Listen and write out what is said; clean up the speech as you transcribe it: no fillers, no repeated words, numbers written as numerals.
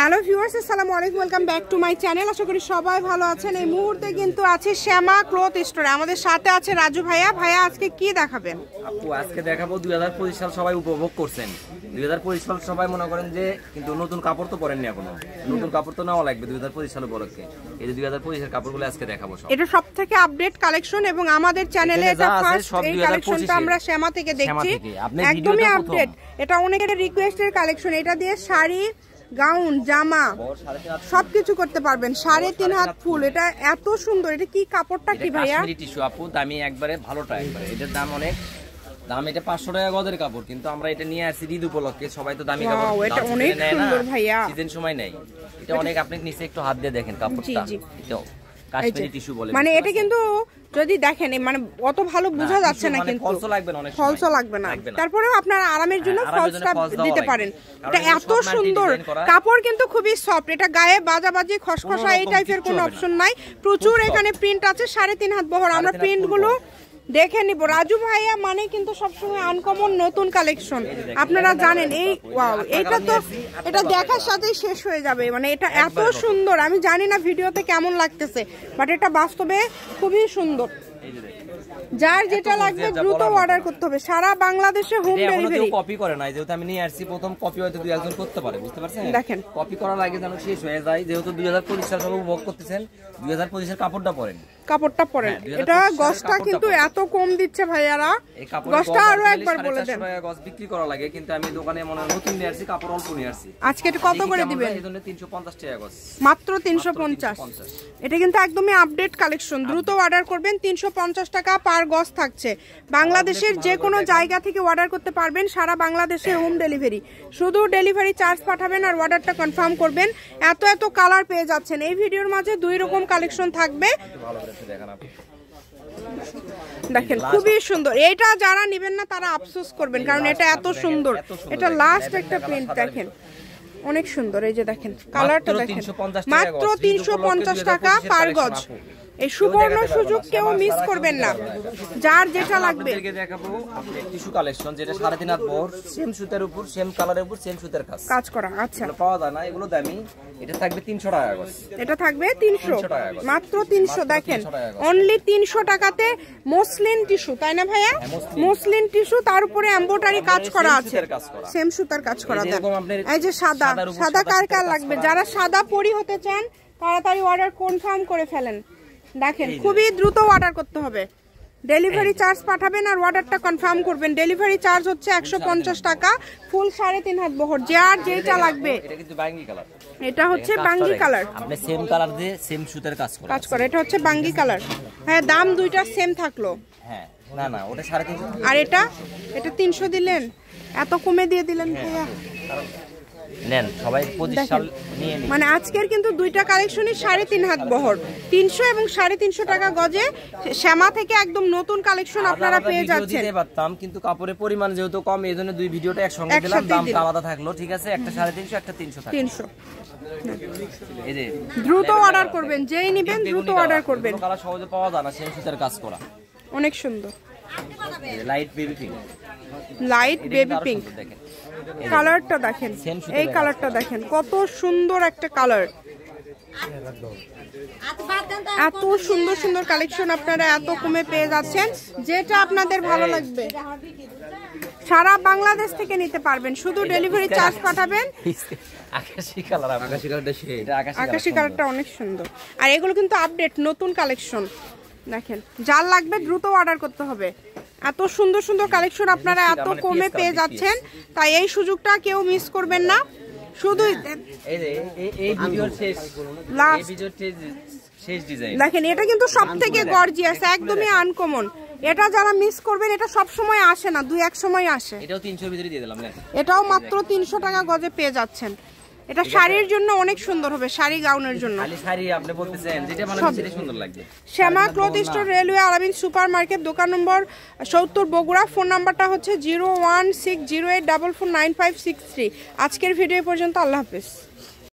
Hello viewers, আসসালামু আলাইকুম, welcome back to my channel. আশা করি সবাই ভালো আছেন। এই মুহূর্তে কিন্তু আছে শ্যামা ক্লথ স্টোরে, আমাদের সাথে আছে রাজু ভাইয়া। ভাইয়া আজকে কি দেখাবেন? আপু আজকে দেখাবো 2025 সাল সবাই উপভোগ করছেন। 2025 সাল সবাই মনে করেন যে, কিন্তু নতুন কাপড় তো পরেননি এখনো, নতুন কাপড় তো নেওয়া লাগবে 2025 সাল উপলক্ষে। এই যে 2025 এর কাপড়গুলো আজকে দেখাবো সব। এটা সবথেকে আপডেট কালেকশন এবং আমাদের চ্যানেলে এটা ফার্স্ট এই কালেকশনটা আমরা শ্যামা থেকে দেখছি, একদমই আপডেট। এটা অনেকের রিকোয়েস্টের কালেকশন। এটা দিয়ে শাড়ি, গাউন, জামা সবকিছু করতে পারবেন। 3.5 হাত ফুল, এটা এত সুন্দর। এটা কি কাপড়টা কি ভাইয়া? কাশ্মীরি টিস্যু আপু, দামি একবারে, ভালোটা একবারে। এটার দাম অনেক দাম, এটা 500 টাকা গজের কাপড়, কিন্তু আমরা এটা নিয়ে আসি ঈদ উপলক্ষে। সবাই তো দামি কাপড় এটা অনেক সুন্দর ভাইয়া, সিজন সময় নেই। এটা অনেক, আপনি নিচে একটু হাত দিয়ে দেখেন কাপড়টা, এটা কাশ্মীরি টিস্যু বলে। মানে এটা কিন্তু যদি দেখেন মানে অত ভালো বোঝা যাচ্ছে না, কিন্তু ফলস লাগবে না, অনেক ফলস লাগবে না। তারপরেও আপনারা আরামের জন্য ফলসটা দিতে পারেন। এটা এত সুন্দর কাপড়, কিন্তু খুবই সফট। এটা গায়ে বাজাবাজি, খসখসা এই টাইপের কোনো অপশন নাই। প্রচুর এখানে প্রিন্ট আছে, 3.5 হাত বহর। আমরা প্রিন্টগুলো দেখে নিব। রাজু ভাইয়া মানে কিন্তু সবসময় আনকমন নতুন কালেকশন, আপনারা জানেন। এই ওয়াও, এটা তো এটা দেখার সাথেই শেষ হয়ে যাবে। মানে এটা এত সুন্দর, আমি জানি না ভিডিওতে কেমন লাগতেছে, বাট এটা বাস্তবে খুবই সুন্দর। যার যেটা লাগবে দ্রুত অর্ডার করতে হবে। সারা বাংলাদেশে হোম ডেলিভারি। কপি করে নাই, যেহেতু আমি নিয়ে আসছি প্রথম, কপি হয়তো দুই একজন করতে পারে, বুঝতে পারছেন? দেখেন কপি করার আগে যেন শেষ হয়ে যায়। যেহেতু 2025 সাল সব উপভোগ করতেছেন, 2025 এর কাপড়টা পরেন, কাপড়টা পরেন। এটা গসটা কিন্তু এত কম দিচ্ছে ভাইয়ারা, গসটা আরো একবার বলে দেন। গস বিক্রি করা লাগে, কিন্তু আমি দোকানে মনে নতুন নিয়ে আসছি, কাপড় অল্প নিয়ে আসছি। আজকে এটা কত করে দিবেন? এজন্য 350 টাকা গস, মাত্র 350। এটা কিন্তু একদমই আপডেট কালেকশন, দ্রুত অর্ডার করবেন। 350 টাকা পার গস থাকছে। বাংলাদেশের যে কোনো জায়গা থেকে অর্ডার করতে পারবেন, সারা বাংলাদেশে হোম ডেলিভারি। শুধু ডেলিভারি চার্জ পাঠাবেন আর অর্ডারটা কনফার্ম করবেন। এত এত কালার পেয়ে যাচ্ছেন। এই ভিডিওর মাঝে 2 রকম কালেকশন থাকবে, দেখেন খুবই সুন্দর। এটা যারা নেবেন না তারা আফসোস করবেন, কারণ এটা এত সুন্দর। এটা লাস্ট একটা প্রিন্ট দেখেন, অনেক সুন্দর। এই যে দেখেন কালারটা দেখেন, মাত্র 350 টাকা পার গজ। এই সুবর্ণ সুযোগ কেউ মিস করবেন না। যার যেটা লাগবে দেখাবো আপনি টিস্যু কালেকশন, যেটা 3.5 হাত বহর, সেম সুতার উপর, সেম কালারের উপর, সেম সুতার কাজ করা। আচ্ছা, পাওয়া যায় না, এগুলো দামি। এটা থাকবে 300 টাকা গজ। এটা থাকবে 300, মাত্র 300। দেখেন অনলি 300 টাকাতে মসলিন টিস্যু, তাই না ভাইয়া? মসলিন টিস্যু, তার উপরে এমব্রয়ডারি কাজ করা আছে, সেম সুতার কাজ করা। এই যে সাদা, সাদা কার কার লাগবে? যারা সাদা পরি হতে চান তাড়াতাড়ি অর্ডার কনফার্ম করে ফেলেন। দেখেন খুবই দ্রুত অর্ডার করতে হবে। ডেলিভারি চার্জ পাঠাবেন আর অর্ডারটা কনফার্ম করবেন। ডেলিভারি চার্জ হচ্ছে 150 টাকা, ফুল 3.5 হাত বহর। যার যেটা লাগবে। এটা কিন্তু বাঙ্গি কালার, এটা হচ্ছে বাঙ্গি কালার। আপনি সেম কালার দিয়ে সেম সুতার কাজ করে। এটা হচ্ছে বাঙ্গি কালার। হ্যাঁ, দাম দুইটা সেম থাকলো। হ্যাঁ, না না, ওটা 350। আর এটা 300 দিলেন, এত কমে দিয়ে দিলেন ভাইয়া। নেন সবাই 25 সাল নিয়ে নিন। মানে আজকের কিন্তু দুইটা কালেকশনই 3.5 হাত বহর, 300 এবং 350 টাকা গজে। শ্যামা থেকে একদম নতুন কালেকশন আপনারা পেয়ে যাচ্ছেন। দিতে পারতাম, কিন্তু কাপড়ের পরিমাণ যেহেতু কম, এইজন্য দুই ভিডিওটা একসঙ্গে দিলাম, দামটা আলাদা থাকলো। ঠিক আছে, একটা 350, একটা 300 থাকলো। 300। এই যে দ্রুত অর্ডার করবেন, যেই নেবেন দ্রুত অর্ডার করবেন। কালার সহজে পাওয়া যায় না, সেম সুতার কাজ করা, অনেক সুন্দর। Light baby pink, light baby pink কালারটা দেখেন। এই কালারটা দেখেন, কত সুন্দর একটা কালার। এত সুন্দর সুন্দর কালেকশন আপনারা এত কমে পেয়ে যাচ্ছেন। যেটা আপনাদের ভালো লাগবে সারা বাংলাদেশ থেকে নিতে পারবেন, শুধু ডেলিভারি চার্জ পাঠাবেন। আকাশী কালার, আকাশী কালারটা অনেক সুন্দর। আর এগুলো কিন্তু আপডেট নতুন কালেকশন। দেখেন যার লাগবে দ্রুত অর্ডার করতে হবে। এত সুন্দর সুন্দর কালেকশন আপনারা এত কমে পেয়ে যাচ্ছেন, তাই এই সুযোগটা কেউ মিস করবেন না। শুধু দেখেন, এটা কিন্তু সব থেকে গর্জিয়াস, একদমই আনকমন। এটা যারা মিস করবেন, এটা সব সময় আসে না, 2-1 সময় আসে। এটাও 300 ভিতরে দিয়ে দিলাম। এটাও মাত্র 300 টাকা গজে পেয়ে যাচ্ছেন। এটা শাড়ির জন্য অনেক সুন্দর হবে, শাড়ি গাউনের জন্য। শাড়ি আপনি বলতেছেন যেটা বানাবেন সেটা সুন্দর লাগবে। শ্যামা ক্লথ স্টোর, রেলওয়ে আলামিন সুপার মার্কেট, দোকান নম্বর 70, বগুড়া। ফোন নাম্বারটা হচ্ছে 01608449563। আজকের ভিডিও পর্যন্ত, আল্লাহ হাফেজ।